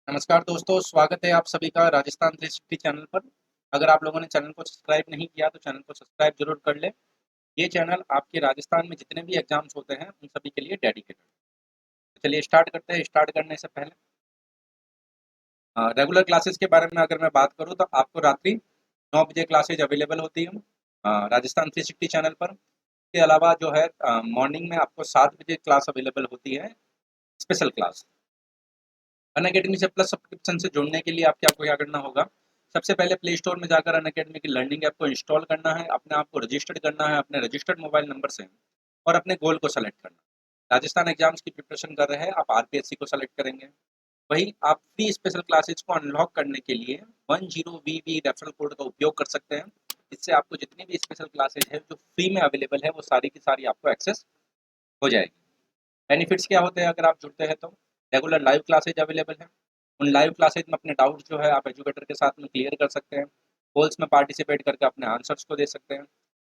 नमस्कार दोस्तों, स्वागत है आप सभी का राजस्थान 360 चैनल पर। अगर आप लोगों ने चैनल को सब्सक्राइब नहीं किया तो चैनल को सब्सक्राइब जरूर कर लें। ये चैनल आपके राजस्थान में जितने भी एग्जाम्स होते हैं उन सभी के लिए डेडिकेटेड है। तो चलिए स्टार्ट करते हैं। स्टार्ट करने से पहले रेगुलर क्लासेस के बारे में अगर मैं बात करूँ तो आपको रात्रि 9 बजे क्लासेज अवेलेबल होती हैं राजस्थान 360 चैनल पर। इसके अलावा जो है मॉर्निंग में आपको 7 बजे क्लास अवेलेबल होती है, स्पेशल क्लास। अनअकैडमी से प्लस सब्सक्रिप्शन से जुड़ने के लिए आपको क्या करना होगा। सबसे पहले प्ले स्टोर में जाकर अनअकैडमी की लर्निंग ऐप को इंस्टॉल करना है, अपने आप को रजिस्टर्ड करना है अपने रजिस्टर्ड मोबाइल नंबर से और अपने गोल को सेलेक्ट करना है। राजस्थान एग्जाम्स की प्रिपरेशन कर रहे हैं, आप आरपीएससी को सेलेक्ट करेंगे। वही आप फ्री स्पेशल क्लासेज को अनलॉक करने के लिए 10VV रेफरल कोड का उपयोग कर सकते हैं। इससे आपको जितनी भी स्पेशल क्लासेज है जो फ्री में अवेलेबल है वो सारी की सारी आपको एक्सेस हो जाएगी। बेनिफिट्स क्या होते हैं अगर आप जुड़ते हैं तो? रेगुलर लाइव क्लासेज अवेलेबल है। उन लाइव क्लासेज में अपने डाउट्स जो है आप एजुकेटर के साथ में क्लियर कर सकते हैं। पोल्स में पार्टिसिपेट करके अपने आंसर्स को दे सकते हैं।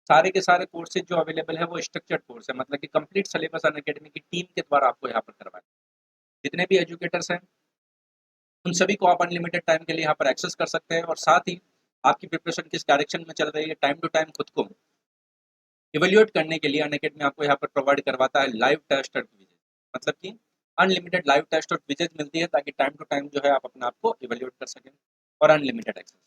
सारे के सारे कोर्सेज जो अवेलेबल है वो स्ट्रक्चर्ड कोर्स है, मतलब कि कंप्लीट सिलेबस अनअकैडमी की टीम के द्वारा आपको यहाँ पर करवाए। जितने भी एजुकेटर्स हैं उन सभी को आप अनलिमिटेड टाइम के लिए यहाँ पर एक्सेस कर सकते हैं और साथ ही आपकी प्रिपरेशन किस डायरेक्शन में चल रही है टाइम टू टाइम खुद को इवेल्युएट करने के लिए अनअकैडमी आपको यहाँ पर प्रोवाइड करवाता है लाइव टेस्ट और क्विजेज। मतलब कि अनलिमिटेड लाइव टेस्ट और क्विजेज मिलती है ताकि टाइम टू टाइम जो है आप अपने आप को इवेल्युएट कर सकें और अनलिमिटेड एक्सेस।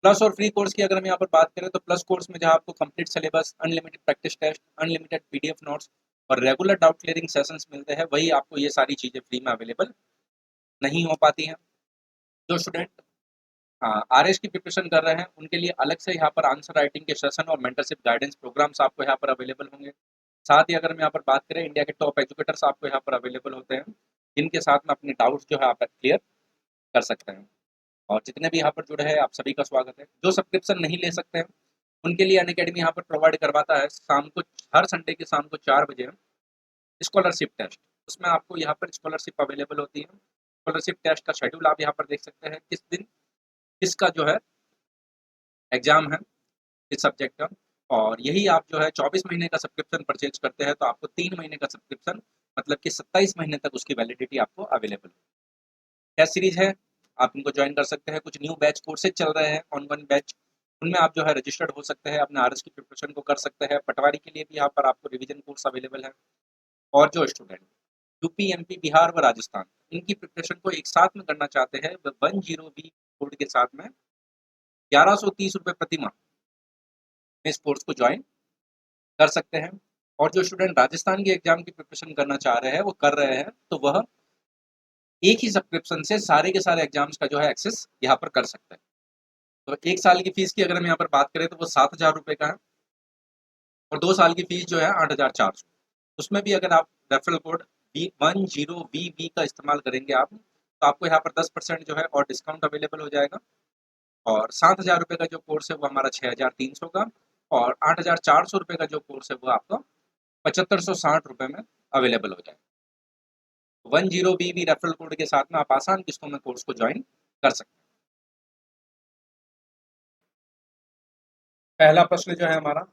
प्लस और फ्री कोर्स की अगर हम यहाँ पर बात करें तो प्लस कोर्स में जहाँ आपको complete syllabus, unlimited practice test, unlimited PDF notes और रेगुलर डाउट क्लियरिंग सेशंस मिलते हैं, वही आपको ये सारी चीज़ें फ्री में अवेलेबल नहीं हो पाती हैं। जो स्टूडेंट हाँ, आरएस की प्रिपरेशन कर रहे हैं उनके लिए अलग से यहाँ पर आंसर राइटिंग के सेशन और मेंटरशिप गाइडेंस प्रोग्राम्स आपको यहाँ पर अवेलेबल होंगे। साथ ही अगर हम यहाँ पर बात करें, इंडिया के टॉप एजुकेटर्स आपको यहाँ पर अवेलेबल होते हैं, जिनके साथ में अपने डाउट्स जो है आप क्लियर कर सकते हैं। और जितने भी यहाँ पर जुड़े हैं आप सभी का स्वागत है। जो सब्सक्रिप्शन नहीं ले सकते हैं उनके लिए अनअकैडमी यहाँ पर प्रोवाइड करवाता है शाम को, हर संडे के शाम को 4 बजे स्कॉलरशिप टेस्ट। उसमें आपको यहाँ पर स्कॉलरशिप अवेलेबल होती है। स्कॉलरशिप टेस्ट का शेड्यूल आप यहाँ पर देख सकते हैं, किस दिन किसका जो है एग्जाम है इस सब्जेक्ट का। और यही आप जो है 24 महीने का सब्सक्रिप्शन परचेज करते हैं तो आपको 3 महीने का सब्सक्रिप्शन, मतलब कि 27 महीने तक उसकी वैलिडिटी आपको अवेलेबल है। टेस्ट सीरीज है, आप इनको ज्वाइन कर सकते हैं। कुछ न्यू बैच कोर्सेज चल रहे हैं, ऑन वन बैच, उनमें आप जो है रजिस्टर्ड हो सकते हैं, अपने आरएस की प्रिपरेशन को कर सकते हैं। पटवारी के लिए भी यहाँ पर आपको रिवीजन कोर्स अवेलेबल है। और जो स्टूडेंट यूपी, एमपी, बिहार व राजस्थान इनकी प्रिपरेशन को एक साथ में करना चाहते हैं, वह 10B कोड के साथ में 1130 रुपये प्रति माह में इस कोर्स को ज्वाइन कर सकते हैं। और जो स्टूडेंट राजस्थान के एग्जाम की प्रिपरेशन करना चाह रहे हैं, वो कर रहे हैं, तो वह एक ही सब्सक्रिप्शन से सारे के सारे एग्जाम्स का जो है एक्सेस यहाँ पर कर सकते हैं। तो 1 साल की फीस की अगर हम यहाँ पर बात करें तो वो 7,000 रुपये का है और 2 साल की फीस जो है 8,400। उसमें भी अगर आप रेफरल कोड B10VV का इस्तेमाल करेंगे आप, तो आपको यहाँ पर 10% जो है और डिस्काउंट अवेलेबल हो जाएगा। और 7,000 रुपये का जो कोर्स है वो हमारा 6,300 का, और 8,400 रुपये का जो कोर्स है वो आपका 7,560 रुपये में अवेलेबल हो जाएगा। 10BB रेफरल कोड के साथ में आप आसान किस्तों में कोर्स को ज्वाइन कर सकते हैं। पहला प्रश्न जो है हमारा,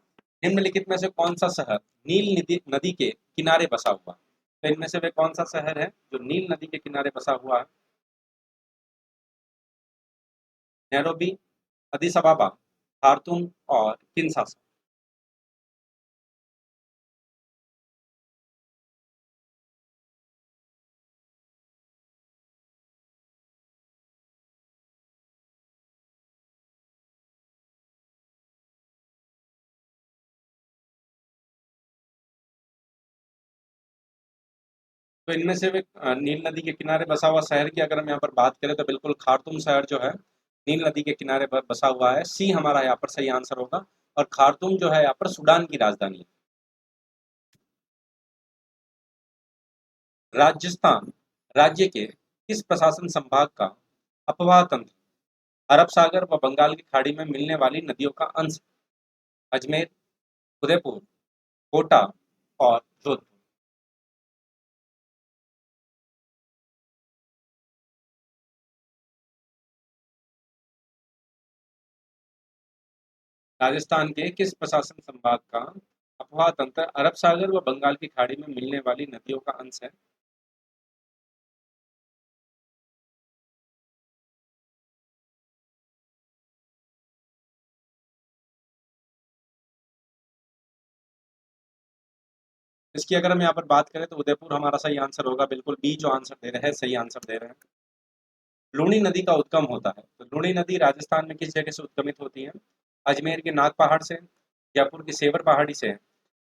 निम्नलिखित में से कौन सा शहर नील नदी नदी के किनारे बसा हुआ है? तो इनमें से वे कौन सा शहर है जो नील नदी के किनारे बसा हुआ है? नैरोबी, अदिस अबाबा, खार्तूम और किन्शासा। तो इनमें से वे नील नदी के किनारे बसा हुआ शहर की अगर हम यहाँ पर बात करें तो बिल्कुल खार्तूम शहर जो है नील नदी के किनारे बसा हुआ है। सी हमारा यहाँ पर सही आंसर होगा। और खार्तूम जो है यहाँ पर सूडान की राजधानी है। राजस्थान राज्य के किस प्रशासन संभाग का अपवाह तंत्र अरब सागर व बंगाल की खाड़ी में मिलने वाली नदियों का अंश है? अजमेर, उदयपुर, कोटा और जोधपुर। राजस्थान के किस प्रशासन संभाग का अपवाह तंत्र अरब सागर व बंगाल की खाड़ी में मिलने वाली नदियों का अंश है? इसकी अगर हम यहाँ पर बात करें तो उदयपुर हमारा सही आंसर होगा, बिल्कुल बी जो आंसर दे रहे हैं सही आंसर दे रहे हैं। लूणी नदी का उद्गम होता है, तो लूणी नदी राजस्थान में किस जगह से उद्गमित होती है? अजमेर के नाग पहाड़ से, जयपुर की सेवर पहाड़ी से,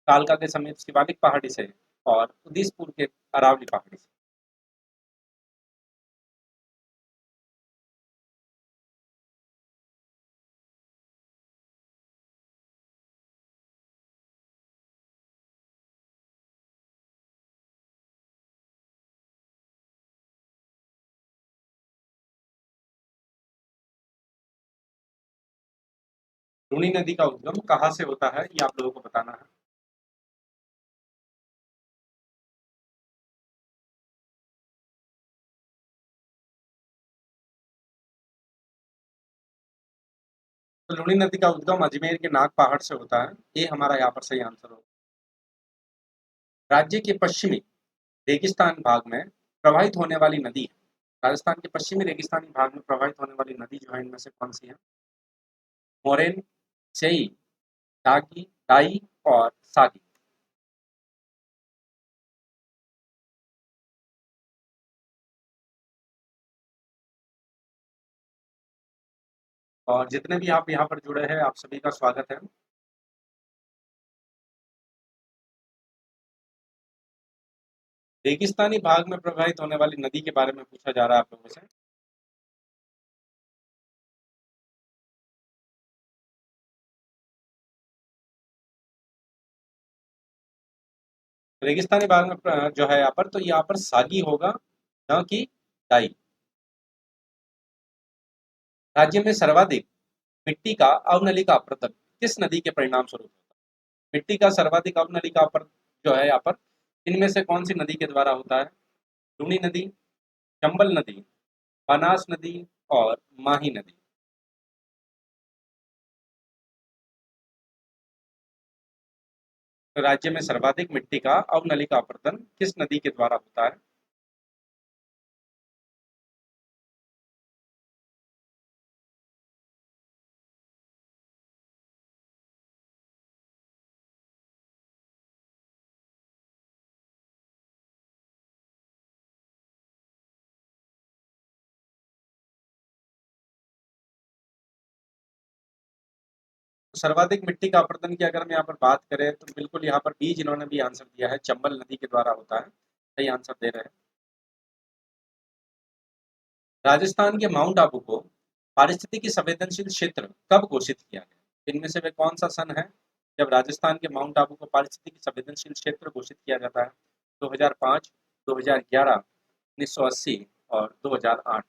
कालका के समीप शिवालिक पहाड़ी से और उदयपुर के अरावली पहाड़ी से। लूणी नदी का उद्गम कहाँ से होता है, ये आप लोगों को बताना है। तो लूणी नदी का उद्गम अजमेर के नाग पहाड़ से होता है, ये हमारा यहाँ पर सही आंसर होगा। राज्य के पश्चिमी रेगिस्तान भाग में प्रवाहित होने वाली नदी है। राजस्थान के पश्चिमी रेगिस्तानी भाग में प्रवाहित होने वाली नदी जो है इनमें से कौन सी है? मोरेन, चेई, दागी, दाई और सागी। और जितने भी आप यहाँ पर जुड़े हैं आप सभी का स्वागत है। रेगिस्तानी भाग में प्रवाहित होने वाली नदी के बारे में पूछा जा रहा है आप लोगों से। रेगिस्तानी भाग में जो है यहाँ पर, तो यहाँ पर सागी होगा, न कि दाई। राज्य में सर्वाधिक मिट्टी का अवनलिका अपरदन किस नदी के परिणाम स्वरूप होता है? मिट्टी का सर्वाधिक अवनलिका अपर जो है यहाँ पर इनमें से कौन सी नदी के द्वारा होता है? लूनी नदी, चंबल नदी, बनास नदी और माही नदी। तो राज्य में सर्वाधिक मिट्टी का अवनलिका अपरदन किस नदी के द्वारा होता है? तो सर्वाधिक मिट्टी का अपरदन की अगर हम यहाँ पर बात करें तो बिल्कुल यहाँ पर बी जिन्होंने भी आंसर दिया है, चंबल नदी के द्वारा होता है, सही आंसर दे रहे हैं। राजस्थान के माउंट आबू को पारिस्थितिकी संवेदनशील क्षेत्र कब घोषित किया गया? इनमें से वे कौन सा सन है जब राजस्थान के माउंट आबू को पारिस्थितिकी संवेदनशील क्षेत्र घोषित किया जाता है? 2005, 2011, 1980 और 2008।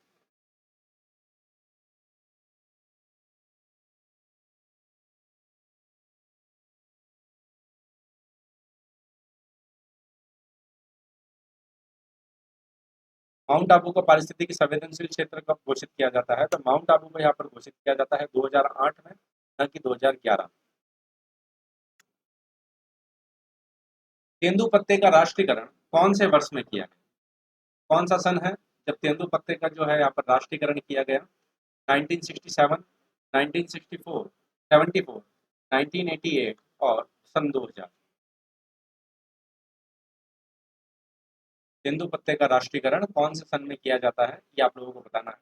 माउंट आबू को पारिस्थितिकी संवेदनशील क्षेत्र कब घोषित किया जाता है? तो माउंट आबू को यहाँ पर घोषित किया जाता है 2008 में, न कि 2011। तेंदुपत्ते का राष्ट्रीयकरण कौन से वर्ष में किया गया? कौन सा सन है जब तेंदुपत्ते का जो है यहाँ पर राष्ट्रीयकरण किया गया? 1967, 1964, 74, 1988 और सन 2000। तेंदुपत्ते का राष्ट्रीयकरण कौन से सन में किया जाता है, ये आप लोगों को बताना है।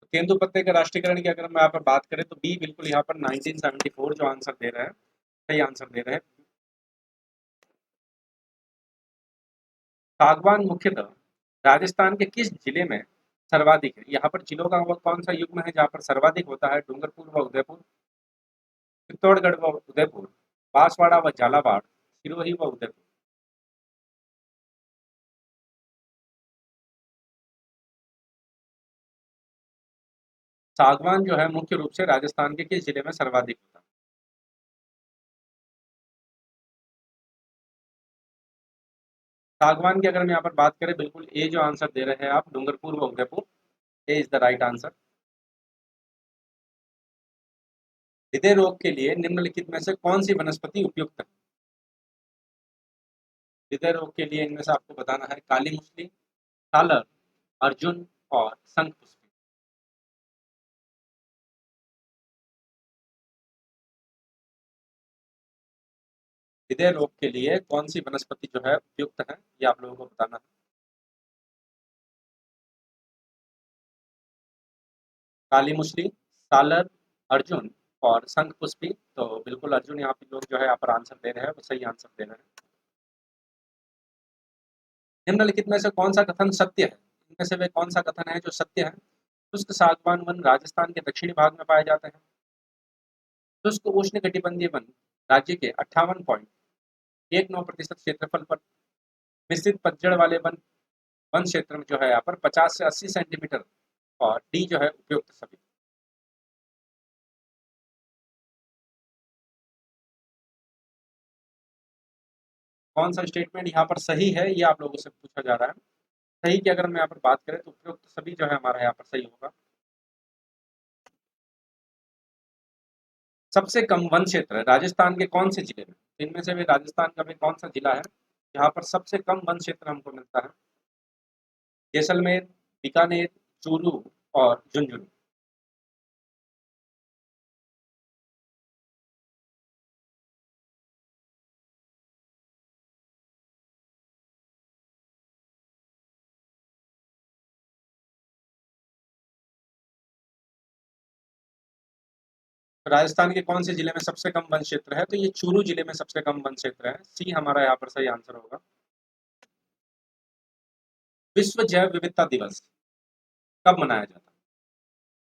तो तेंदुपत्ते का राष्ट्रीयकरण की अगर हम यहाँ पर बात करें तो बी बिल्कुल यहाँ पर 1974 जो आंसर दे रहे हैं, सही आंसर दे रहे हैं। सागवान मुख्यतः राजस्थान के किस जिले में सर्वाधिक है? यहाँ पर जिलों का वो कौन सा युग्म है जहाँ पर सर्वाधिक होता है? डूंगरपुर व उदयपुर, चित्तौड़गढ़ व उदयपुर, बांसवाड़ा व झालावाड़, सिरोही व उदयपुर। सागवान जो है मुख्य रूप से राजस्थान के किस जिले में सर्वाधिक होता है? सागवान की अगर हम यहाँ पर बात करें बिल्कुल ए जो आंसर दे रहे हैं आप, डूंगरपुर व उदयपुर, ए इज द राइट आंसर। हृदय रोग के लिए निम्नलिखित में से कौन सी वनस्पति उपयुक्त है? हृदय रोग के लिए इनमें से आपको बताना है, काली मूसली, सालर, अर्जुन और शंखपुष्पी। हृदय रोग के लिए कौन सी वनस्पति जो है उपयुक्त है, ये आप लोगों को बताना है। काली मूसली, सालर, अर्जुन और शंखपुष्पी। तो बिल्कुल अर्जुन यहाँ पे लोग जो है यहाँ पर आंसर दे रहे हैं, वो सही आंसर दे रहे हैं। निम्नलिखित में से कौन सा कथन सत्य है? इनमें से वे कौन सा कथन है जो सत्य है? शुष्क सागवान वन राजस्थान के दक्षिणी भाग में पाए जाते हैं। शुष्क उष्णकटिबंधीय वन राज्य के 58.19% क्षेत्रफल पर, मिश्रित पतझड़ वाले वन वन क्षेत्र में जो है यहाँ पर 50 से 80 सेंटीमीटर, और डी जो है उपयुक्त सभी। कौन सा स्टेटमेंट यहाँ पर सही है, ये आप लोगों से पूछा जा रहा है। सही की अगर हम यहाँ पर बात करें तो उपयुक्त सभी जो है हमारा यहाँ पर सही होगा। सबसे कम वन क्षेत्र राजस्थान के कौन से जिले में? इनमें से भी राजस्थान का भी कौन सा जिला है जहाँ पर सबसे कम वन क्षेत्र हमको मिलता है? जैसलमेर, बीकानेर, चूरू और झुंझुनू। राजस्थान के कौन से जिले में सबसे कम वन क्षेत्र है? तो ये चूरू जिले में सबसे कम वन क्षेत्र है। सी हमारा यहाँ पर सही आंसर होगा। विश्व जैव विविधता दिवस कब मनाया जाता है?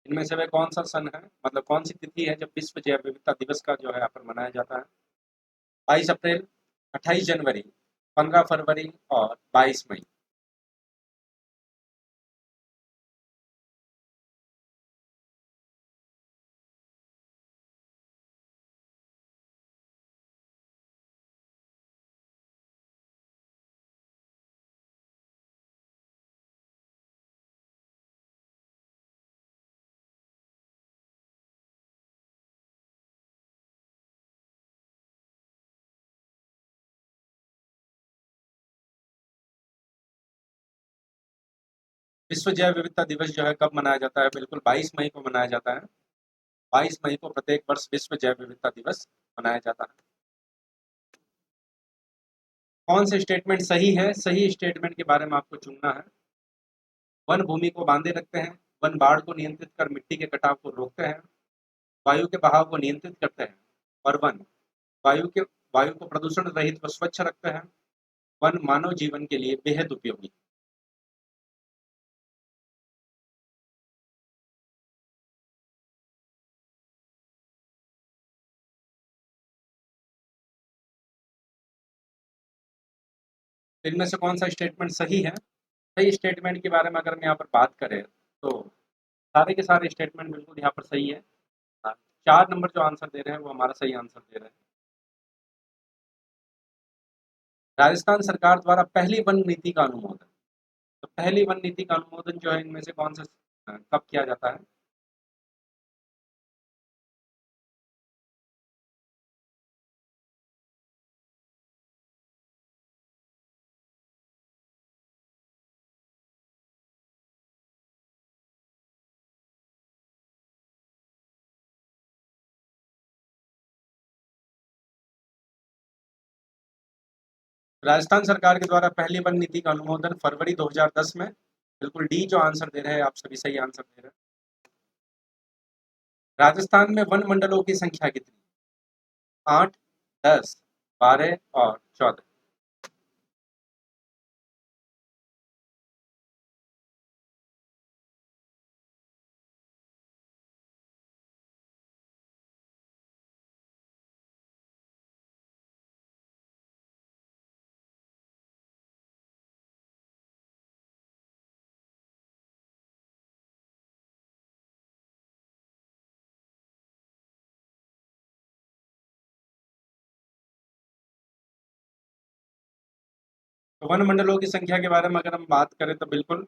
इनमें से वह कौन सा सन है, मतलब कौन सी तिथि है जब विश्व जैव विविधता दिवस का जो है यहाँ पर मनाया जाता है? 22 अप्रैल, 28 जनवरी, 15 फरवरी और 22 मई। विश्व जैव विविधता दिवस जो है कब मनाया जाता है? बिल्कुल 22 मई को मनाया जाता है। 22 मई को प्रत्येक वर्ष विश्व जैव विविधता दिवस मनाया जाता है। कौन से स्टेटमेंट सही है? सही स्टेटमेंट के बारे में आपको चुनना है। वन भूमि को बांधे रखते हैं, वन बाढ़ को नियंत्रित कर मिट्टी के कटाव को रोकते हैं, वायु के बहाव को नियंत्रित करते हैं, और वन वायु के वायु को प्रदूषण रहित व स्वच्छ रखते हैं। वन मानव जीवन के लिए बेहद उपयोगी। तो इनमें से कौन सा स्टेटमेंट सही है? सही स्टेटमेंट के बारे में अगर हम यहाँ पर बात करें तो सारे के सारे स्टेटमेंट बिल्कुल यहाँ पर सही है। हाँ, 4 नंबर जो आंसर दे रहे हैं वो हमारा सही आंसर दे रहे हैं। राजस्थान सरकार द्वारा पहली वन नीति का अनुमोदन। तो पहली वन नीति का अनुमोदन जो है इनमें से कौन से कब किया जाता है? राजस्थान सरकार के द्वारा पहली वन नीति का अनुमोदन फरवरी 2010 में। बिल्कुल डी जो आंसर दे रहे हैं आप सभी सही आंसर दे रहे हैं। राजस्थान में वन मंडलों की संख्या कितनी? 8, 10, 12 और 14। तो वन मंडलों की संख्या के बारे में अगर हम बात करें तो बिल्कुल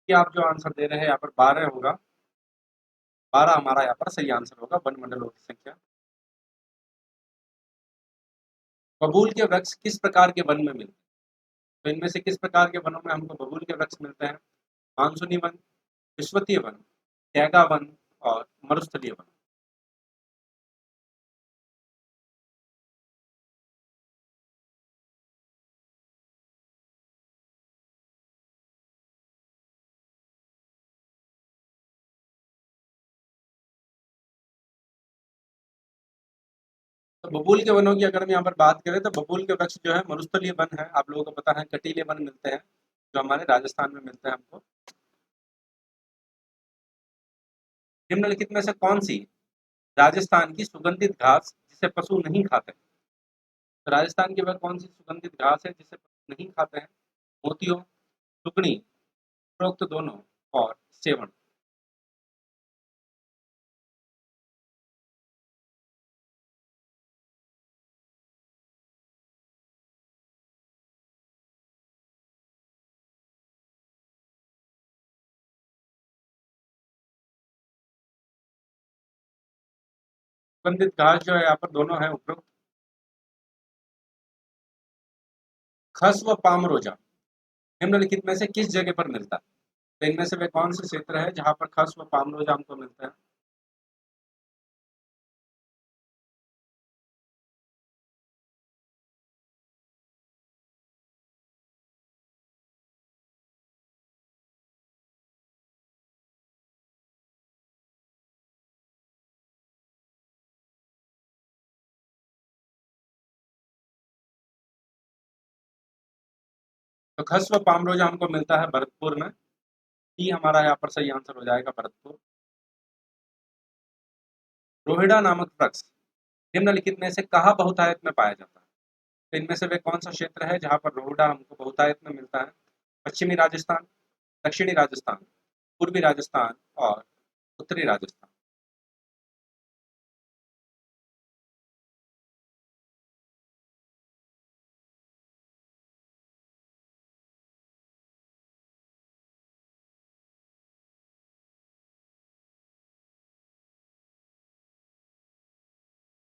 कि आप जो आंसर दे रहे हैं यहाँ पर 12 होगा। 12 हमारा यहाँ पर सही आंसर होगा, वन मंडलों की संख्या। बबूल के वृक्ष किस प्रकार के वन में मिलते हैं? तो इनमें से किस प्रकार के वनों में हमको बबूल के वृक्ष मिलते हैं? मानसूनी वन, विश्वतीय वन, कैगा वन और मरुस्थलीय वन। तो बबूल के वनों की अगर हम यहाँ पर बात करें तो बबूल के वृक्ष जो है मरुस्थलीय वन है, आप लोगों को पता है। कटीले वन मिलते हैं जो हमारे राजस्थान में मिलते हैं हमको। निम्नलिखित में से कौन सी राजस्थान की सुगंधित घास जिसे पशु नहीं खाते? तो राजस्थान की वह कौन सी सुगंधित घास है जिसे पशु नहीं खाते हैं? मोतियो, सुकड़ी, उपरोक्त दोनों और सेवण। सुगंधित घास जो है यहाँ पर दोनों है उपरोक्त। खस व पामरोजा निम्नलिखित में से किस जगह पर मिलता है? तो इनमें से वे कौन से क्षेत्र है जहाँ पर खस व पामरोजा हमको मिलते हैं? तो खस व पामरोजा हमको मिलता है भरतपुर में। ई हमारा यहाँ पर सही आंसर हो जाएगा भरतपुर। रोहिड़ा नामक वृक्ष निम्नलिखित में से कहाँ बहुतायत में पाया जाता है? तो इनमें से वे कौन सा क्षेत्र है जहाँ पर रोहुड़ा हमको बहुतायत में मिलता है? पश्चिमी राजस्थान, दक्षिणी राजस्थान, पूर्वी राजस्थान और उत्तरी राजस्थान।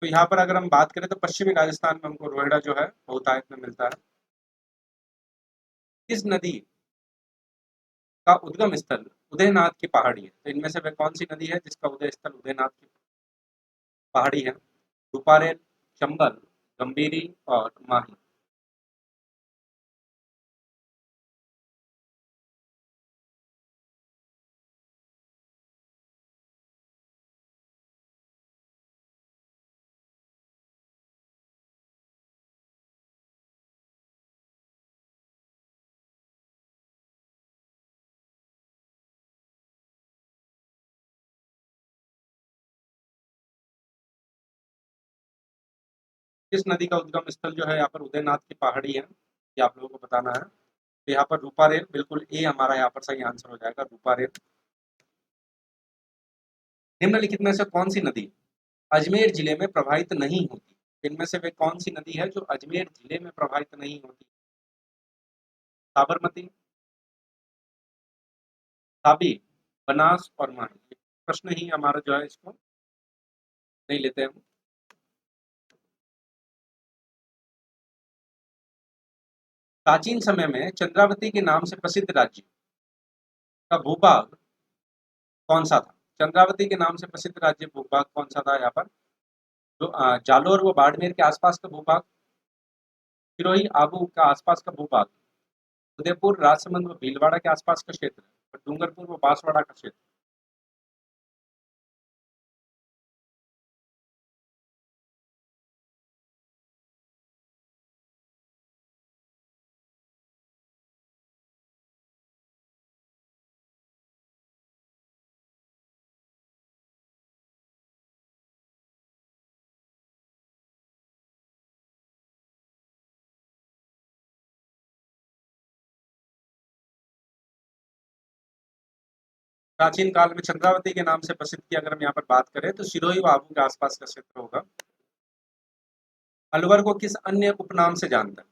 तो यहाँ पर अगर हम बात करें तो पश्चिमी राजस्थान में हमको रोहिड़ा जो है बहुतायत में मिलता है। किस नदी का उद्गम स्थल उदयनाथ की पहाड़ी है? तो इनमें से वे कौन सी नदी है जिसका उदय स्थल उदयनाथ की पहाड़ी है? रूपारेल, चंबल, गंभीरी और माही। किस नदी का उद्गम स्थल जो है यहाँ पर उदयनाथ की पहाड़ी है, ये आप लोगों को बताना है। तो यहाँ पर रूपारेल, बिल्कुल ए हमारा यहाँ पर सही आंसर हो जाएगा, रूपारेल। निम्नलिखित में से कौन सी नदी अजमेर जिले में प्रवाहित नहीं होती? इनमें से वे कौन सी नदी है जो अजमेर जिले में प्रवाहित नहीं होती? साबरमती, ताबी, बनास और माही। ये प्रश्न ही हमारा जो है इसको नहीं लेते हम। प्राचीन समय में चंद्रावती के नाम से प्रसिद्ध राज्य का भूभाग कौन सा था? चंद्रावती के नाम से प्रसिद्ध राज्य भूभाग कौन सा था यहाँ पर? जो जालोर व बाड़मेर के आसपास का भूभाग, सिरोही आबू का आसपास का भूभाग, उदयपुर राजसमंद व भीलवाड़ा के आसपास का क्षेत्र और डूंगरपुर व बांसवाड़ा का क्षेत्र। प्राचीन काल में चंद्रावती के नाम से प्रसिद्ध की अगर हम यहाँ पर बात करें तो सिरोही व आबू के आसपास का क्षेत्र होगा। अलवर को किस अन्य उपनाम से जानते हैं?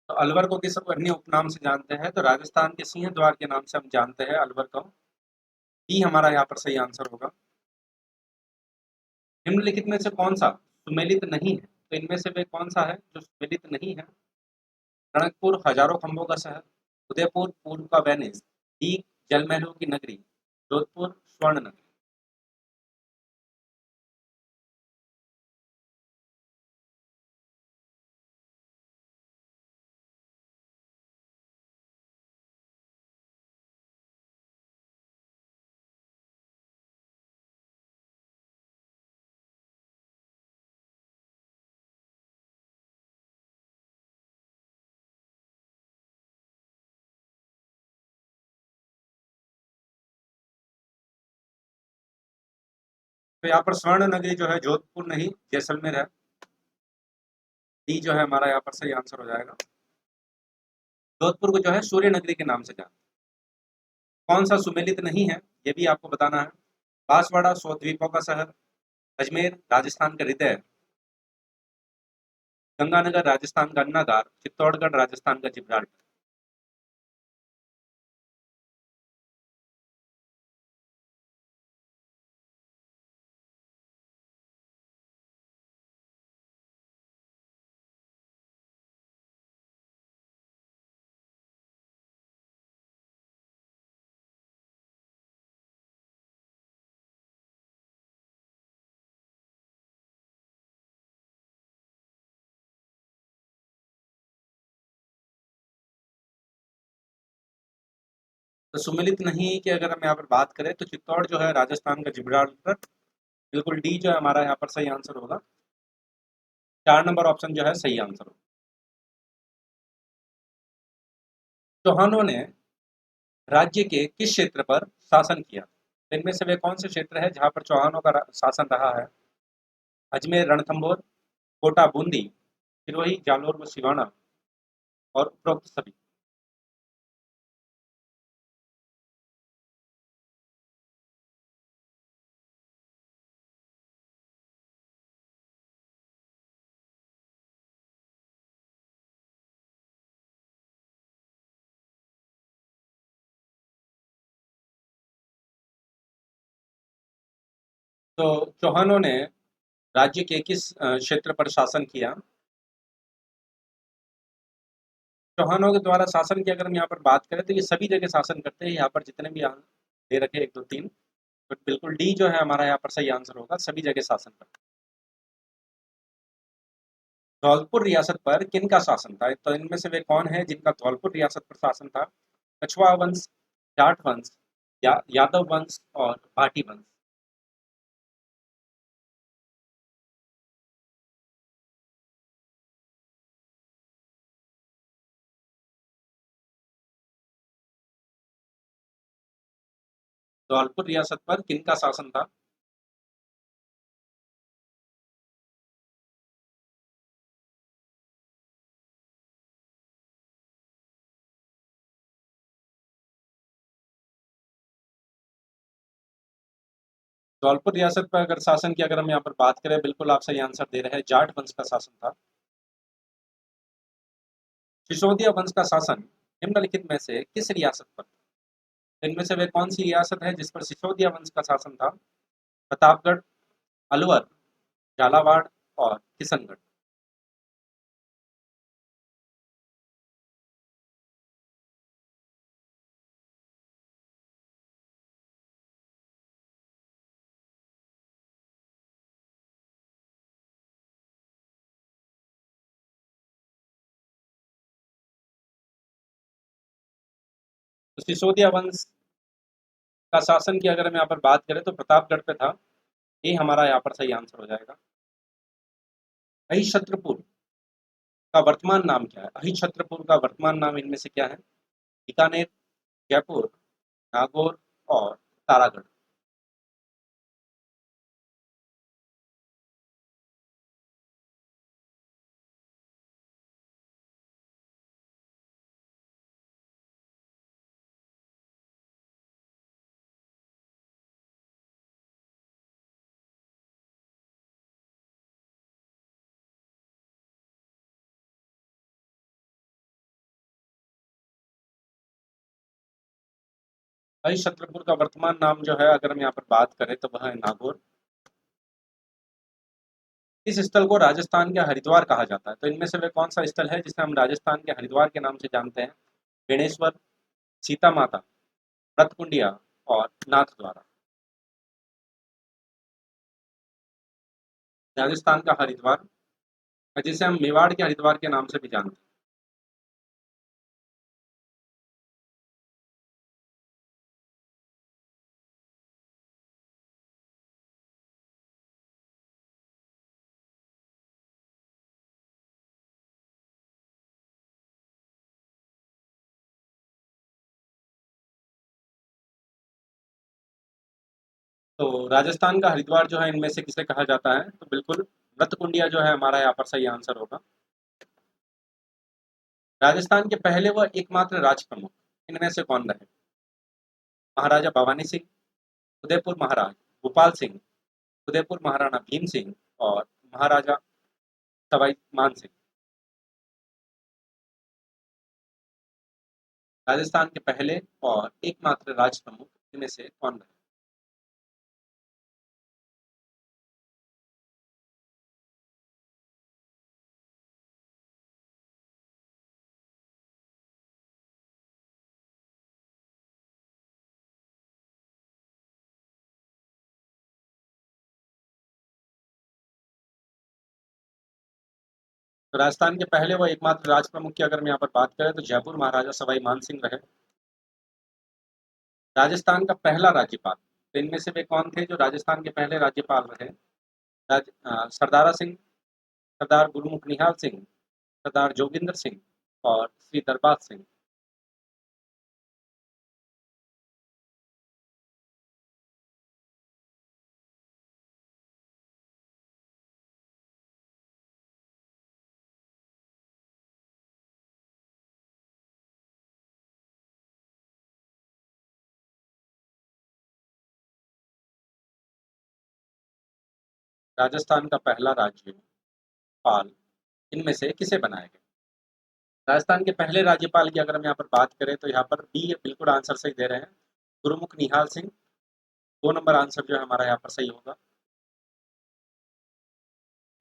तो अलवर को किस अन्य उपनाम से जानते हैं? तो राजस्थान के सिंह द्वार के नाम से हम जानते हैं अलवर को। डी हमारा यहाँ पर सही आंसर होगा। निम्नलिखित में से कौन सा सुमेलित नहीं है? तो इनमें से वे कौन सा है जो सुमेलित नहीं है? टनकपुर हजारों खंभों का शहर, उदयपुर पूर्व का वेनिस, डी जल महलों की नगरी, जोधपुर स्वर्ण नगरी। तो यहाँ पर स्वर्ण नगरी जो है जोधपुर नहीं जैसलमेर है। डी जो है हमारा यहाँ पर सही आंसर हो जाएगा। जोधपुर को जो है सूर्य नगरी के नाम से जाना। कौन सा सुमेलित नहीं है ये भी आपको बताना है। बांसवाड़ा सौ द्वीपों का शहर, अजमेर राजस्थान का हृदय, गंगानगर राजस्थान का अन्नागार, चित्तौड़गढ़ राजस्थान का जिब्राल्टर। तो सुमेलित नहीं की अगर हम यहाँ पर बात करें तो चित्तौड़ जो है राजस्थान का जिब्राल्टर। बिल्कुल डी जो है हमारा यहाँ पर सही आंसर होगा। 4 नंबर ऑप्शन जो है सही आंसर होगा। चौहानों ने राज्य के किस क्षेत्र पर शासन किया? इनमें से वे कौन से क्षेत्र है जहां पर चौहानों का शासन रहा है? अजमेर रणथंभौर, कोटा बूंदी, सिरोही जालोर व सिवाना और उपरोक्त सभी। तो चौहानों ने राज्य के किस क्षेत्र पर शासन किया? चौहानों के द्वारा शासन की अगर हम यहाँ पर बात करें तो ये सभी जगह शासन करते हैं। यहाँ पर जितने भी दे रखे 1 2 3, बट बिल्कुल डी जो है हमारा यहाँ पर सही आंसर होगा, सभी जगह शासन करते हैं। धौलपुर रियासत पर किनका शासन था? तो इनमें से वे कौन है जिनका धौलपुर रियासत पर शासन था? कछवाहा वंश, जाट वंश, यादव वंश और भाटी वंश। धौलपुर रियासत पर किनका शासन था? धौलपुर रियासत पर अगर शासन की अगर हम यहाँ पर बात करें, बिल्कुल आप सही आंसर दे रहे हैं, जाट वंश का शासन था। सिसोदिया वंश का शासन निम्नलिखित में से किस रियासत पर था? इनमें से वे कौन सी रियासत है जिस पर सिसोदिया वंश का शासन था? प्रतापगढ़, अलवर, झालावाड़ और किशनगढ़। तो सिसोदिया वंश का शासन की अगर हम यहाँ पर बात करें तो प्रतापगढ़ पे था। ये हमारा यहाँ पर सही आंसर हो जाएगा। अहिछत्रपुर का वर्तमान नाम क्या है? अहिछत्रपुर का वर्तमान नाम इनमें से क्या है? बीकानेर, जयपुर, नागौर और तारागढ़। अहिछत्रपुर का वर्तमान नाम जो है अगर हम यहाँ पर बात करें तो वह है नागौर। इस स्थल को राजस्थान के हरिद्वार कहा जाता है। तो इनमें से वे कौन सा स्थल है जिसे हम राजस्थान के हरिद्वार के नाम से जानते हैं? बेणेश्वर, सीता माता, रतकुंडिया और नाथ द्वारा। राजस्थान का हरिद्वार, जिसे हम मेवाड़ के हरिद्वार के नाम से भी जानते हैं। तो राजस्थान का हरिद्वार जो है इनमें से किसे कहा जाता है? तो बिल्कुल रतकुंडिया जो है हमारा यहाँ पर सही आंसर होगा। राजस्थान के पहले व एकमात्र राज प्रमुख इनमें से कौन रहे? महाराजा भवानी सिंह, उदयपुर महाराज भोपाल सिंह, उदयपुर महाराणा भीम सिंह और महाराजा सवाई मान सिंह। राजस्थान के पहले और एकमात्र राज प्रमुख इनमें से कौन रहे? तो राजस्थान के पहले व एकमात्र राज प्रमुख की अगर मैं यहाँ पर बात करें तो जयपुर महाराजा सवाई मान सिंह रहे। राजस्थान का पहला राज्यपाल, तो इनमें से वे कौन थे जो राजस्थान के पहले राज्यपाल रहे? सरदारा सिंह, सरदार गुरुमुख निहाल सिंह, सरदार जोगिंदर सिंह और श्री दरबार सिंह। राजस्थान का पहला राज्यपाल इनमें से किसे बनाया गया? राजस्थान के पहले राज्यपाल की अगर हम यहाँ पर बात करें तो यहाँ पर बी बिल्कुल आंसर सही दे रहे हैं, गुरुमुख निहाल सिंह। 2 नंबर आंसर जो है हमारा यहाँ पर सही होगा।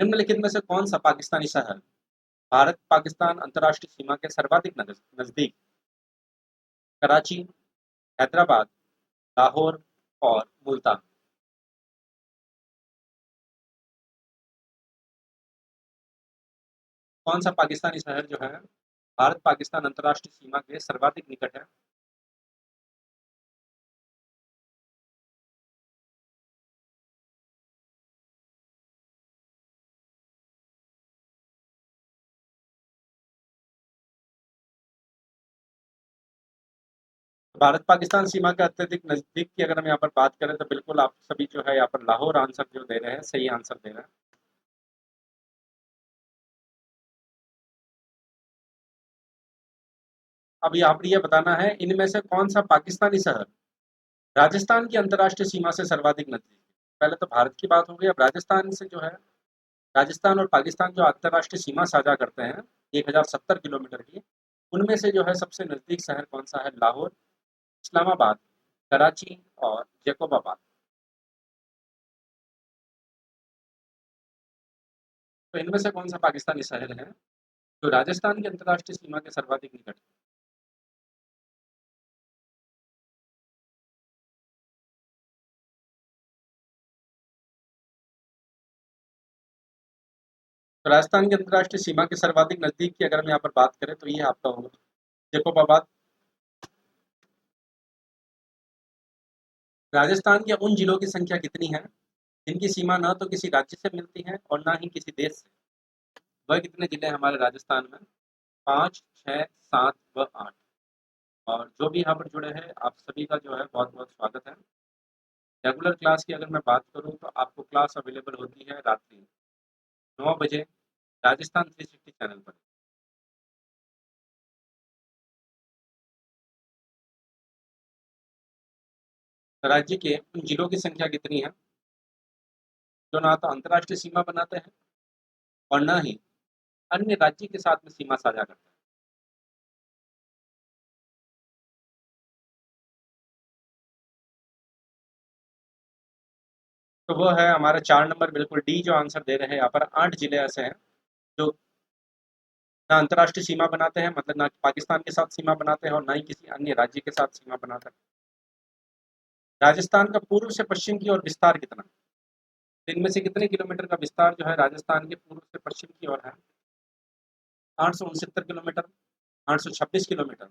निम्नलिखित में से कौन सा पाकिस्तानी शहर भारत पाकिस्तान अंतर्राष्ट्रीय सीमा के सर्वाधिक नजदीक? कराची, हैदराबाद, लाहौर और मुल्तान। कौन सा पाकिस्तानी शहर जो है भारत पाकिस्तान अंतर्राष्ट्रीय सीमा के सर्वाधिक निकट है? भारत पाकिस्तान सीमा के अत्यधिक नजदीक की अगर हम यहाँ पर बात करें तो बिल्कुल आप सभी जो है यहाँ पर लाहौर आंसर जो दे रहे हैं, सही आंसर दे रहे हैं। अब यहाँ पर ये बताना है इनमें से कौन सा पाकिस्तानी शहर राजस्थान की अंतर्राष्ट्रीय सीमा से सर्वाधिक नजदीक है। पहले तो भारत की बात हो गई, अब राजस्थान से जो है राजस्थान और पाकिस्तान जो अंतर्राष्ट्रीय सीमा साझा करते हैं 1070 किलोमीटर की, उनमें से जो है सबसे नजदीक शहर कौन सा है? लाहौर, इस्लामाबाद, कराची और जैकोबाबाद। तो इनमें से कौन सा पाकिस्तानी शहर है जो राजस्थान की अंतर्राष्ट्रीय सीमा के सर्वाधिक निकट है? तो राजस्थान की अंतर्राष्ट्रीय सीमा के सर्वाधिक नजदीक की अगर हम यहाँ पर बात करें तो ये आपका होगा जैकोबाबाद। राजस्थान के उन जिलों की संख्या कितनी है जिनकी सीमा न तो किसी राज्य से मिलती है और ना ही किसी देश से? वह कितने जिले हैं हमारे राजस्थान में? 5, 6, 7 व 8। और जो भी यहाँ पर जुड़े हैं आप सभी का जो है बहुत बहुत स्वागत है। रेगुलर क्लास की अगर मैं बात करूँ तो आपको क्लास अवेलेबल होती है रात्रि 9 बजे राजस्थान 360 चैनल पर। राज्य के उन जिलों की संख्या कितनी है जो ना तो अंतर्राष्ट्रीय सीमा बनाते हैं और न ही अन्य राज्य के साथ में सीमा साझा करते हैं? तो वो है हमारा 4 नंबर, बिल्कुल डी जो आंसर दे रहे हैं। यहाँ पर 8 जिले ऐसे हैं जो ना अंतर्राष्ट्रीय सीमा बनाते हैं, मतलब ना पाकिस्तान के साथ सीमा बनाते हैं और ना ही किसी अन्य राज्य के साथ सीमा बनाते हैं। राजस्थान का पूर्व से पश्चिम की ओर विस्तार कितना? तो इनमें से कितने किलोमीटर का विस्तार जो है राजस्थान के पूर्व से पश्चिम की ओर है? 869 किलोमीटर, 826 किलोमीटर,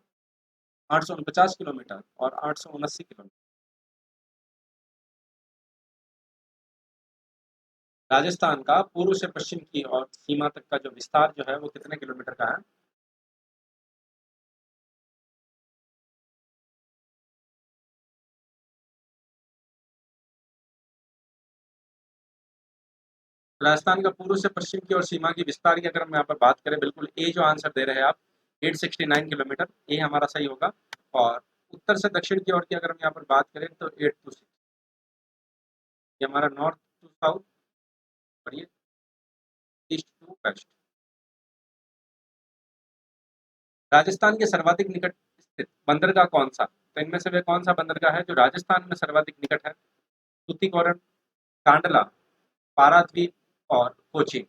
849 किलोमीटर और 879 किलोमीटर। राजस्थान का पूर्व से पश्चिम की ओर सीमा तक का जो विस्तार जो है वो कितने किलोमीटर का है? राजस्थान का पूर्व से पश्चिम की ओर सीमा की विस्तार की अगर हम यहाँ पर बात करें, बिल्कुल ए जो आंसर दे रहे हैं आप, 869 किलोमीटर, ए हमारा सही होगा। और उत्तर से दक्षिण की ओर की अगर हम यहाँ पर बात करें तो 8 to 6, ये हमारा नॉर्थ टू साउथ और ये ईस्ट टू वेस्ट। राजस्थान के सर्वाधिक निकट स्थित बंदरगाह कौन सा? तो इनमें से वे कौन सा बंदरगाह है जो राजस्थान में सर्वाधिक निकट है? तूतीकोरन, कांडला, पारादीप और कोची।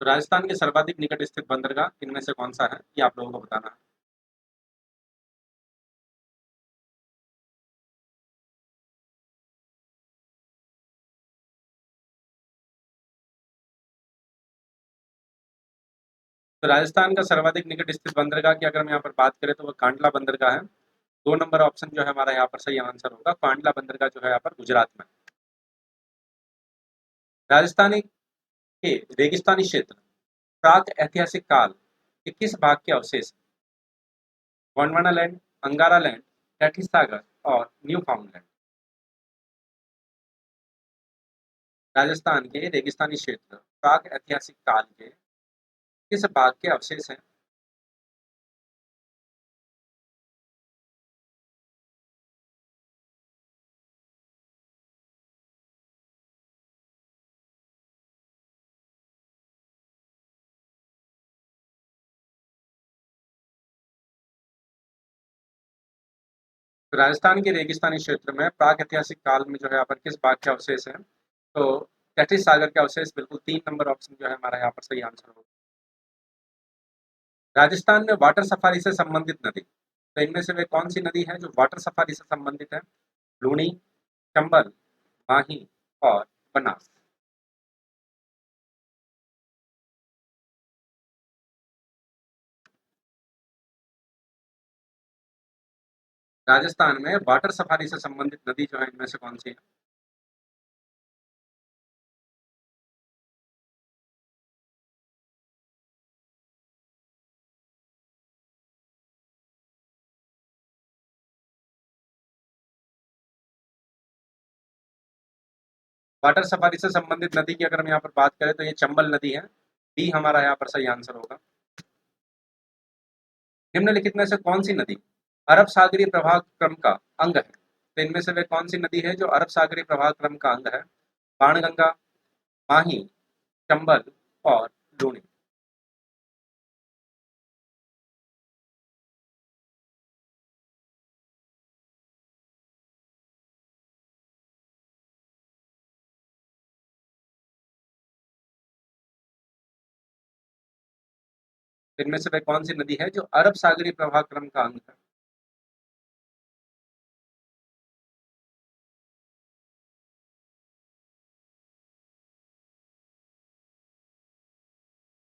तो राजस्थान के सर्वाधिक निकट स्थित बंदरगाह इनमें से कौन सा है, ये आप लोगों को बताना है। तो राजस्थान का सर्वाधिक निकट स्थित बंदरगाह की अगर हम यहाँ पर बात करें तो वो कांडला बंदरगाह है। 2 नंबर ऑप्शन जो है हमारा यहाँ पर सही आंसर होगा। कांडला बंदरगाह जो है यहाँ पर गुजरात में। राजस्थानी के रेगिस्तानी क्षेत्र प्राक ऐतिहासिक काल के किस भाग के अवशेष? गोंडवाना लैंड, अंगारा लैंड, कैथी सागर और न्यू फाउंडलैंड। राजस्थान के रेगिस्तानी क्षेत्र प्राक ऐतिहासिक काल के किस भाग के अवशेष हैं? तो राजस्थान के रेगिस्तानी क्षेत्र में प्राक ऐतिहासिक काल में जो है यहाँ पर किस भाग के अवशेष हैं? तो कैथी सागर के अवशेष, बिल्कुल 3 नंबर ऑप्शन जो है हमारा यहाँ पर सही आंसर होगा। राजस्थान में वाटर सफारी से संबंधित नदी, तो इनमें से वे कौन सी नदी है जो वाटर सफारी से संबंधित है? लूनी, चंबल, माही और बनास। राजस्थान में वाटर सफारी से संबंधित नदी जो है इनमें से कौन सी है? वाटर सफारी से संबंधित नदी की अगर हम यहाँ पर बात करें तो ये चंबल नदी है। डी हमारा यहाँ पर सही आंसर होगा। निम्नलिखित में से कौन सी नदी अरब सागरीय प्रवाह क्रम का अंग है? तो इनमें से वे कौन सी नदी है जो अरब सागरीय प्रवाह क्रम का अंग है? बाणगंगा, माही, चंबल और लूनी। इनमें से वे कौन सी नदी है जो अरब सागरीय प्रवाह क्रम का अंग है?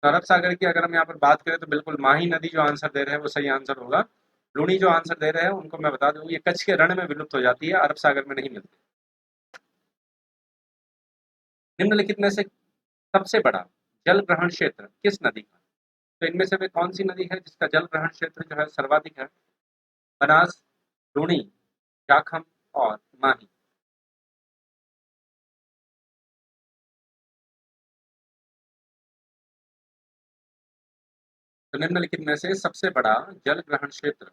तो अरब सागर की अगर हम यहाँ पर बात करें तो बिल्कुल माही नदी जो आंसर दे रहे हैं वो सही आंसर होगा। लूनी जो आंसर दे रहे हैं उनको मैं बता दूं, ये कच्छ के रण में विलुप्त हो जाती है, अरब सागर में नहीं मिलती। निम्नलिखित में से सबसे बड़ा जल ग्रहण क्षेत्र किस नदी का? तो इनमें से वे कौन सी नदी है जिसका जल ग्रहण क्षेत्र जो है सर्वाधिक है? बनास, लूणी, जाखम और माही। तो निम्नलिखित में से सबसे बड़ा जल ग्रहण क्षेत्र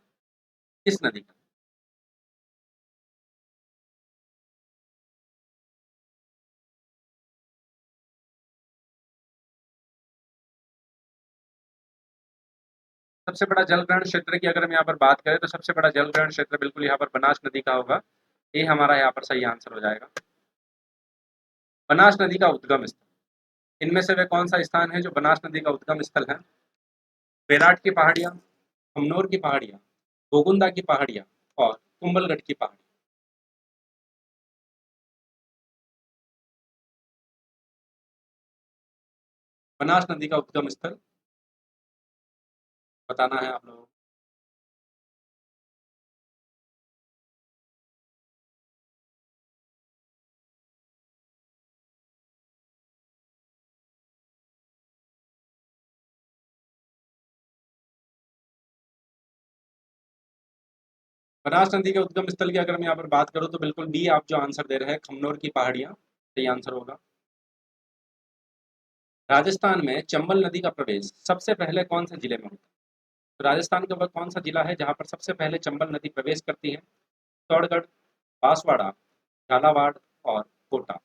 किस नदी का? सबसे बड़ा जल ग्रहण क्षेत्र की अगर हम यहाँ पर बात करें तो सबसे बड़ा जल ग्रहण क्षेत्र बिल्कुल यहाँ पर बनास नदी का होगा। ये हमारा यहाँ पर सही आंसर हो जाएगा। बनास नदी का उद्गम स्थल, इनमें से वह कौन सा स्थान है जो बनास नदी का उद्गम स्थल है? बेराट की पहाड़ियाँ, कमनौर की पहाड़ियाँ, गोगुंदा की पहाड़ियाँ और कुंभलगढ़ की पहाड़ियाँ। बनास नदी का उद्गम स्थल बताना है आप लोगों को। बनास नदी के उद्गम स्थल की अगर मैं यहाँ पर बात करूँ तो बिल्कुल बी आप जो आंसर दे रहे हैं, खमनोर की पहाड़ियाँ, सही आंसर होगा। राजस्थान में चंबल नदी का प्रवेश सबसे पहले कौन से जिले में होता है? तो राजस्थान का वह कौन सा जिला है जहाँ पर सबसे पहले चंबल नदी प्रवेश करती है? चित्तौड़गढ़, बांसवाड़ा, झालावाड़ और कोटा।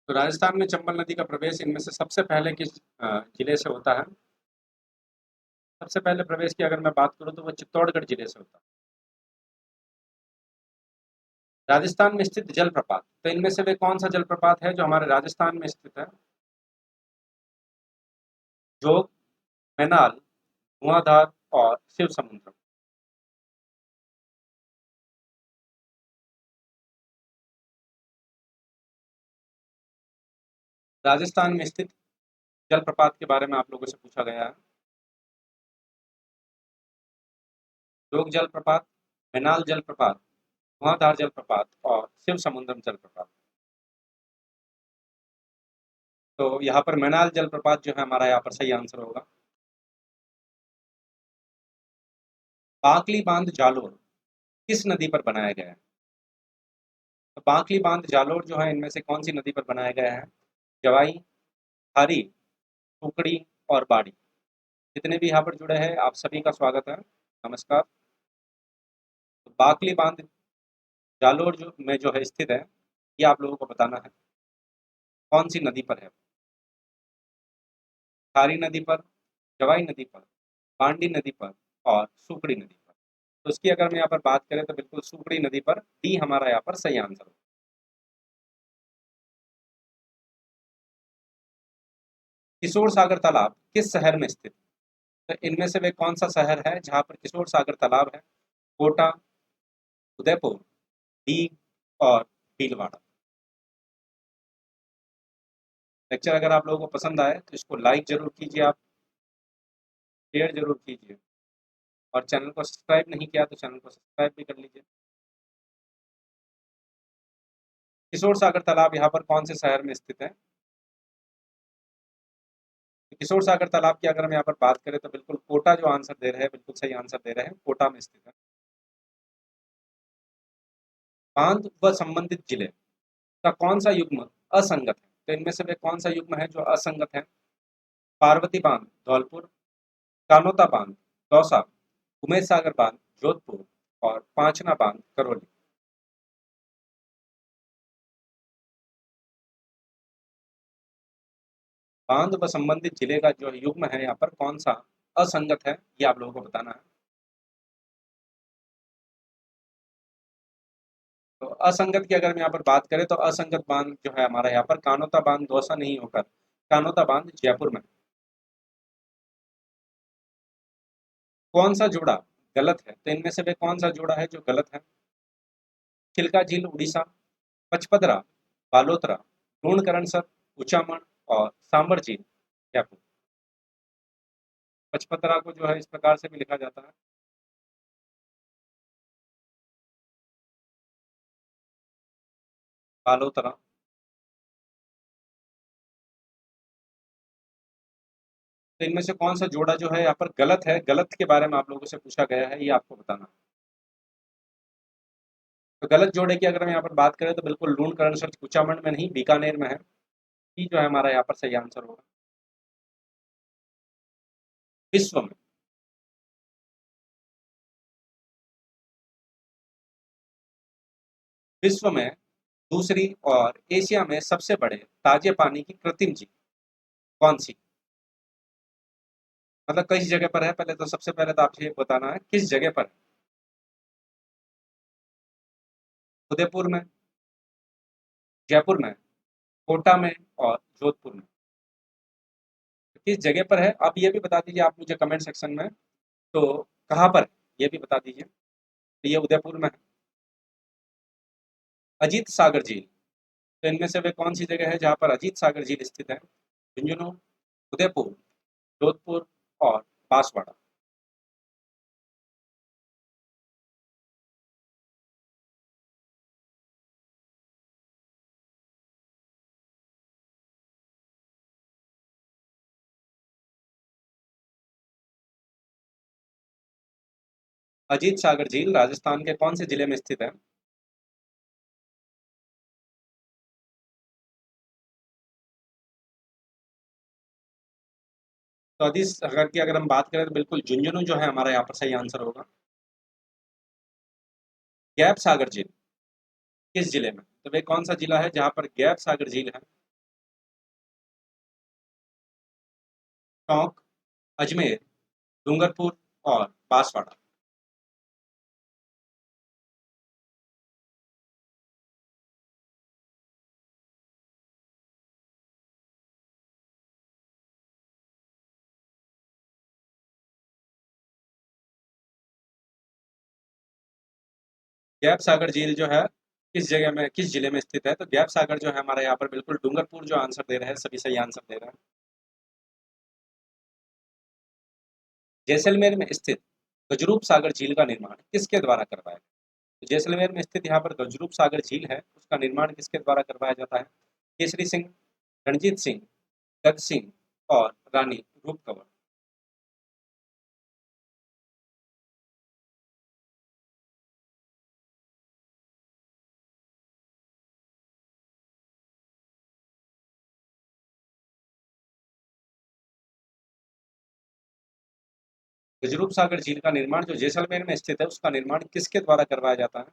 तो राजस्थान में चंबल नदी का प्रवेश इनमें से सबसे पहले किस जिले से होता है? सबसे पहले प्रवेश की अगर मैं बात करूँ तो वो चित्तौड़गढ़ जिले से होता है। राजस्थान में स्थित जलप्रपात, तो इनमें से वे कौन सा जलप्रपात है जो हमारे राजस्थान में स्थित है? जोग, मैनाल, धुआंधार और शिव समुद्र। राजस्थान में स्थित जलप्रपात के बारे में आप लोगों से पूछा गया है। जोग जलप्रपात, मैनाल जलप्रपात, धुआंधार जलप्रपात और शिव समुद्रम जलप्रपात। तो यहाँ पर मैनाल जलप्रपात जो है हमारा यहाँ पर सही आंसर होगा। बांकली बांध जालोर किस नदी पर बनाया गया है? तो बांकली बांध जालोर जो है इनमें से कौन सी नदी पर बनाया गया है? जवाई, खारी, कुकड़ी और बाड़ी। जितने भी यहाँ पर जुड़े हैं आप सभी का स्वागत है। नमस्कार। तो बांकली बांध जालोर जो में जो है स्थित है, ये आप लोगों को बताना है कौन सी नदी पर है। खारी नदी पर, जवाई नदी पर, पांडी नदी पर और सुकड़ी नदी पर। तो इसकी अगर मैं यहाँ पर बात करें तो बिल्कुल सुकड़ी नदी पर, डी हमारा यहाँ पर सही आंसर होगा। किशोर सागर तालाब किस शहर में स्थित है? तो इनमें से वे कौन सा शहर है जहाँ पर किशोर सागर तालाब है? कोटा, उदयपुर, दीव और भीलवाड़ा। लेक्चर अगर आप लोगों को पसंद आए तो इसको लाइक जरूर कीजिए, आप शेयर जरूर कीजिए और चैनल को सब्सक्राइब नहीं किया तो चैनल को सब्सक्राइब भी कर लीजिए। किशोर सागर तालाब यहाँ पर कौन से शहर में स्थित है? तो किशोर सागर तालाब की अगर हम यहाँ पर बात करें तो बिल्कुल कोटा जो आंसर दे रहे हैं, बिल्कुल सही आंसर दे रहे हैं, कोटा में स्थित है। बांध व संबंधित जिले का कौन सा युग्म असंगत है? तो इनमें से वे कौन सा युग्म है जो असंगत है? पार्वती बांध धौलपुर, कानोता बांध दौसा, उमेश सागर बांध जोधपुर और पांचना बांध करौली। बांध व संबंधित जिले का जो युग्म है यहाँ पर कौन सा असंगत है, ये आप लोगों को बताना है। तो असंगत की अगर हम यहाँ पर बात करें तो असंगत बांध जो है हमारा यहाँ पर कानोता बांध दौसा नहीं होकर कानोता बांध जयपुर में। कौन सा जोड़ा गलत है? तो इनमें से वे कौन सा जोड़ा है जो गलत है? चिल्का झील उड़ीसा, पचपदरा, बालोतरा, लूणकरणसर, उचामण और सांबर झील जयपुर। पचपदरा को जो है इस प्रकार से भी लिखा जाता है, बालोतरा। तो इनमें से कौन सा जोड़ा जो है यहाँ पर गलत है, गलत के बारे में आप लोगों से पूछा गया है, ये आपको बताना है। तो गलत जोड़े की अगर हम यहाँ पर बात करें तो बिल्कुल लूणकरण कुचामन में नहीं, बीकानेर में है। ये जो है हमारा यहाँ पर सही आंसर होगा। विश्व में विश्व में दूसरी और एशिया में सबसे बड़े ताजे पानी की कृत्रिम झील कौन सी? मतलब किस जगह पर है, पहले तो सबसे पहले तो आपसे ये बताना है किस जगह पर है। उदयपुर में, जयपुर में, कोटा में और जोधपुर में। किस जगह पर है आप ये भी बता दीजिए आप मुझे कमेंट सेक्शन में। तो कहाँ पर है ये भी बता दीजिए। तो ये उदयपुर में है। अजीत सागर झील, तो इनमें से वे कौन सी जगह है जहाँ पर अजीत सागर झील स्थित है? झुंझुनू, उदयपुर, जोधपुर और बांसवाड़ा। अजीत सागर झील राजस्थान के कौन से जिले में स्थित है? तो अजीत सागर की अगर हम बात करें तो बिल्कुल झुंझुनू जो है हमारा यहाँ पर सही आंसर होगा। गैप सागर झील किस जिले में? तो वे कौन सा जिला है जहाँ पर गैप सागर झील है? टोंक, अजमेर, डूंगरपुर और बांसवाड़ा। गैप सागर झील जो है किस जगह में, किस जिले में स्थित है? तो गैप सागर जो है हमारे यहाँ पर बिल्कुल डूंगरपुर जो आंसर दे रहे हैं, सभी सही आंसर दे रहे हैं। जैसलमेर में स्थित गजरूप सागर झील का निर्माण किसके द्वारा करवाया गया? तो जैसलमेर में स्थित यहाँ पर गजरूप सागर झील है, उसका निर्माण किसके द्वारा करवाया जाता है? केसरी सिंह, रणजीत सिंह, गज सिंह और रानी रूप कंवर। गजरूप सागर झील का निर्माण जो जैसलमेर में स्थित है उसका निर्माण किसके द्वारा करवाया जाता है?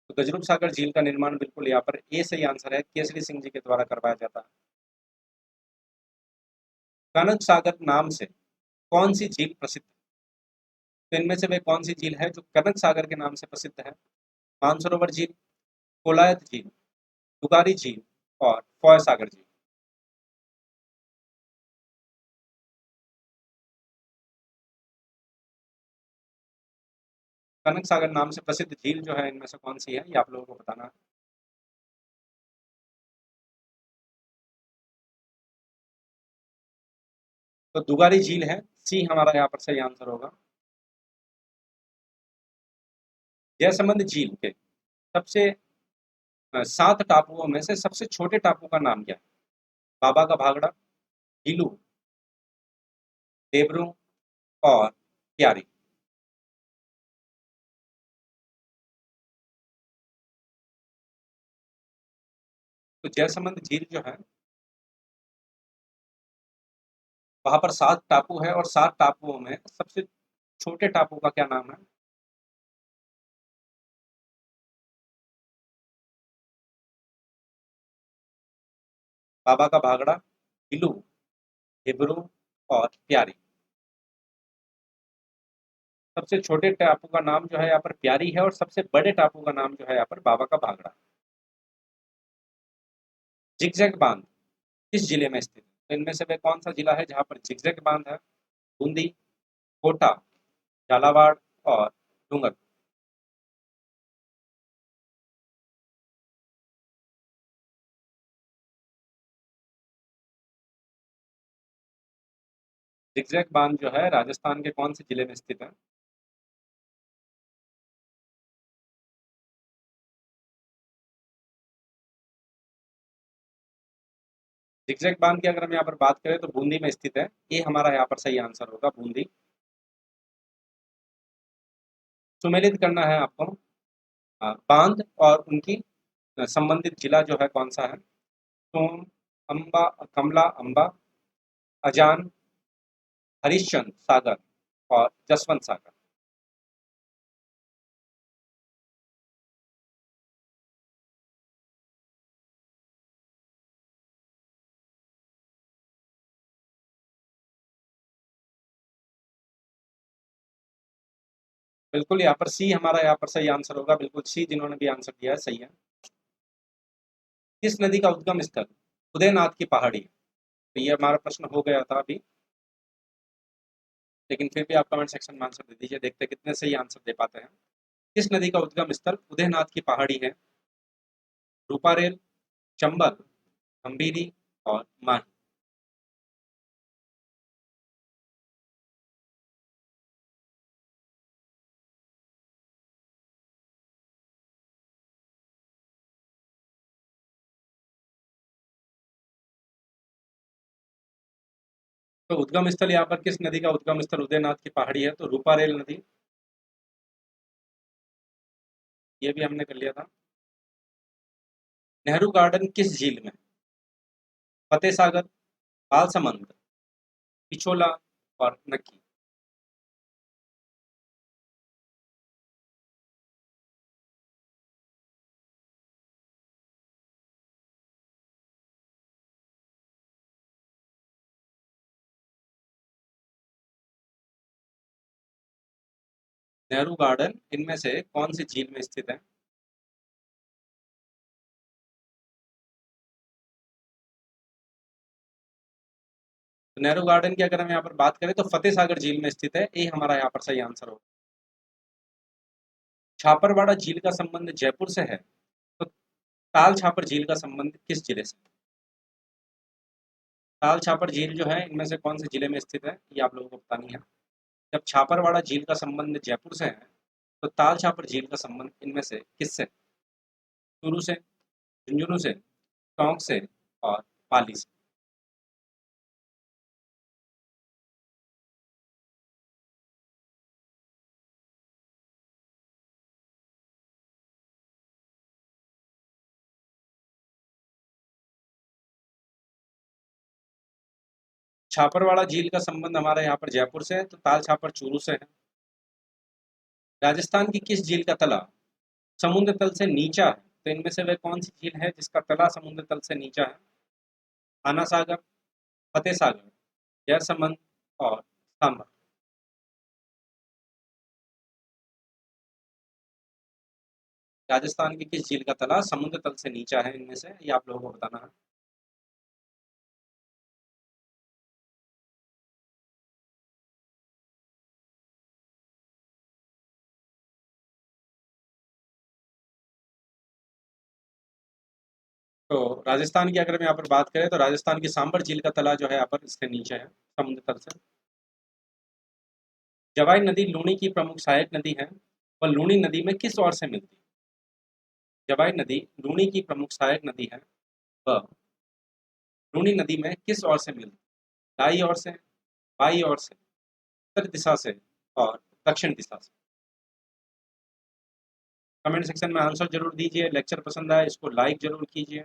तो गजरूप सागर झील का निर्माण बिल्कुल यहाँ पर ए सही आंसर है, केसरी सिंह जी के द्वारा करवाया जाता है। कनक सागर नाम से कौन सी झील प्रसिद्ध है? तो इनमें से वे कौन सी झील है जो कनक सागर के नाम से प्रसिद्ध है? मानसरोवर झील, कोलायत झील, दुगारी झील और फॉय सागर झील। कनक सागर नाम से प्रसिद्ध झील जो है इनमें से कौन सी है ये आप लोगों को बताना है। तो दुगारी झील है, सी हमारा यहाँ पर सही आंसर होगा। जयसमंद झील के सबसे 7 टापुओं में से सबसे छोटे टापू का नाम क्या है? बाबा का भागड़ा, हीलू, देवरू और प्यारी। तो जयसमंद झील जो है वहां पर 7 टापू है और 7 टापुओं में सबसे छोटे टापू का क्या नाम है? बाबा का भागड़ा, हीलू, देवरू और प्यारी। सबसे छोटे टापू का नाम जो है यहाँ पर प्यारी है और सबसे बड़े टापू का नाम जो है यहाँ पर बाबा का भागड़ा। जिगजैग बांध किस जिले में स्थित है? तो इनमें से वह कौन सा जिला है जहाँ पर जिगजैग बांध है? बूंदी, कोटा, झालावाड़ और डूंगरपुर। जिगजैग बांध जो है राजस्थान के कौन से जिले में स्थित है? जिगजैग बांध की अगर हम यहाँ पर बात करें तो बूंदी में स्थित है, ये हमारा यहाँ पर सही आंसर होगा, बूंदी। सुमेलित करना है आपको। बांध और उनकी संबंधित जिला जो है कौन सा है? सोम, अम्बा, कमला, अम्बा, अजान, हरिश्चंद्र सागर और जसवंत सागर। बिल्कुल यहाँ पर सी हमारा यहाँ पर सही आंसर होगा। बिल्कुल सी जिन्होंने भी आंसर दिया है सही है। किस नदी का उद्गम स्थल उदयनाथ की पहाड़ी है? तो ये हमारा प्रश्न हो गया था अभी, लेकिन फिर भी आप कमेंट सेक्शन में आंसर दे दीजिए, देखते हैं कितने सही आंसर दे पाते हैं। किस नदी का उद्गम स्थल उदयनाथ की पहाड़ी है? रूपारेल, चंबल, गंभीरी और माही। तो उद्गम स्थल यहाँ पर किस नदी का उद्गम स्थल उदयनाथ की पहाड़ी है? तो रूपारेल नदी, ये भी हमने कर लिया था। नेहरू गार्डन किस झील में? फतेह सागर, बालसमंद, पिछोला और नक्की। नेहरू गार्डन इनमें से कौन सी झील में स्थित है? तो नेहरू गार्डन की अगर हम यहाँ पर बात करें तो फतेह सागर झील में स्थित है, ये हमारा यहाँ पर सही आंसर होगा। छापरवाड़ा झील का संबंध जयपुर से है, तो ताल छापर झील का संबंध किस जिले से? ताल छापर झील जो है इनमें से कौन से जिले में स्थित है, ये आप लोगों को बतानी है। जब छापरवाड़ा झील का संबंध जयपुर से है, तो ताल छापर झील का संबंध इनमें से किससे? चूरू से, झुंझुनू से, टोंक से और पाली से। छापरवाड़ा झील का संबंध हमारे यहाँ पर जयपुर से है, तो ताल छापर चूरू से है। राजस्थान की किस झील का तला समुद्र तल से नीचा है? तो इनमें से वह कौन सी झील है जिसका तला समुद्र तल से नीचा है? आना सागर, फतेह सागर, जयसमंद और सांभर। राजस्थान की किस झील का तला समुद्र तल से नीचा है इनमें से, ये आप लोगों को बताना है। तो राजस्थान की अगर हम यहाँ पर बात करें तो राजस्थान की सांबर झील का तला जो है यहाँ पर इसके नीचे है समुद्र तल से। जवाई नदी लूनी की प्रमुख सहायक नदी है, वह लूनी नदी में किस ओर से मिलती है? जवाई नदी लूनी की प्रमुख सहायक नदी है, वह लूनी नदी में किस ओर से मिलती है? दाई ओर से, बाई ओर से, उत्तर दिशा से और दक्षिण दिशा से। कमेंट सेक्शन में आंसर जरूर दीजिए। लेक्चर पसंद आए इसको लाइक जरूर कीजिए,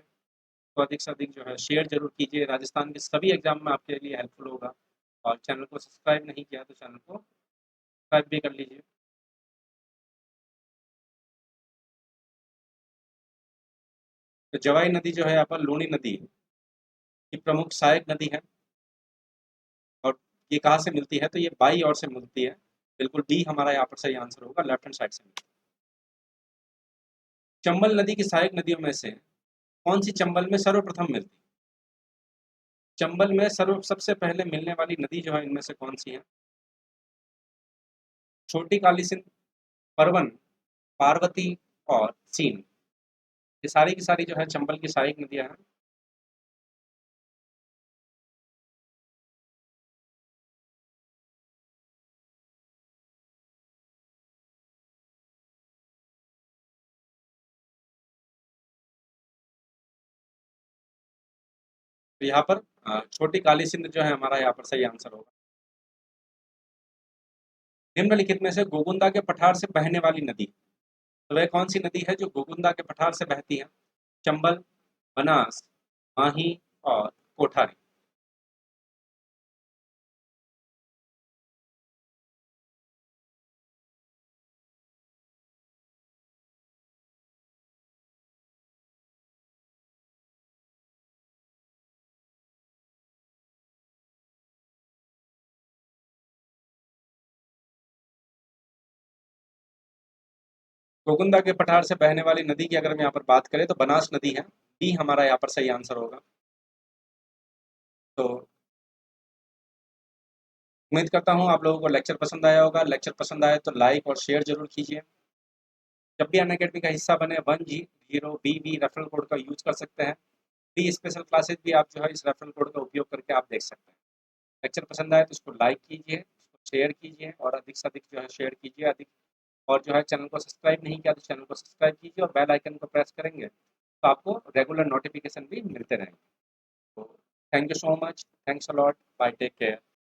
तो अधिक से अधिक जो है शेयर जरूर कीजिए। राजस्थान के सभी एग्जाम में आपके लिए हेल्पफुल होगा। और चैनल को सब्सक्राइब नहीं किया तो चैनल को सब्सक्राइब भी कर लीजिए। तो जवाई नदी जो है यहाँ पर लूनी नदी की प्रमुख सहायक नदी है, और ये कहाँ से मिलती है? तो ये बाई ओर से मिलती है। बिल्कुल डी हमारा यहाँ पर सही आंसर होगा, लेफ्ट हैंड साइड से मिलती है। चंबल नदी की सहायक नदियों में से कौन सी चंबल में सर्वप्रथम मिलती है? चंबल में सर्व सबसे पहले मिलने वाली नदी जो है इनमें से कौन सी है? छोटी काली सिंध, परवन, पार्वती और सीन। ये सारी की सारी जो है चंबल की सहायक नदियां हैं। तो यहाँ पर छोटी काली सिंध जो है हमारा यहाँ पर सही आंसर होगा। निम्नलिखित में से गोगुंदा के पठार से बहने वाली नदी, तो वह कौन सी नदी है जो गोकुंदा के पठार से बहती है? चंबल, बनास, माही और कोठारी। गोकुंदा के पठार से बहने वाली नदी की अगर हम यहाँ पर बात करें तो बनास नदी है। डी हमारा यहाँ पर सही आंसर होगा। तो उम्मीद करता हूँ आप लोगों को लेक्चर पसंद आया होगा। लेक्चर पसंद आए तो लाइक और शेयर जरूर कीजिए। जब भी अनअकैडमी का हिस्सा बने 1G0BB रेफरल कोड का यूज कर सकते हैं। फ्री स्पेशल क्लासेस भी आप जो है इस रेफरल कोड का उपयोग करके आप देख सकते हैं। लेक्चर पसंद आए तो इसको लाइक कीजिए, इसको शेयर कीजिए और अधिक से अधिक जो है शेयर कीजिए। अधिक और जो है चैनल को सब्सक्राइब नहीं किया तो चैनल को सब्सक्राइब कीजिए और बेल आइकन को प्रेस करेंगे तो आपको रेगुलर नोटिफिकेशन भी मिलते रहेंगे। तो thank you so much, thanks a lot, bye, take care.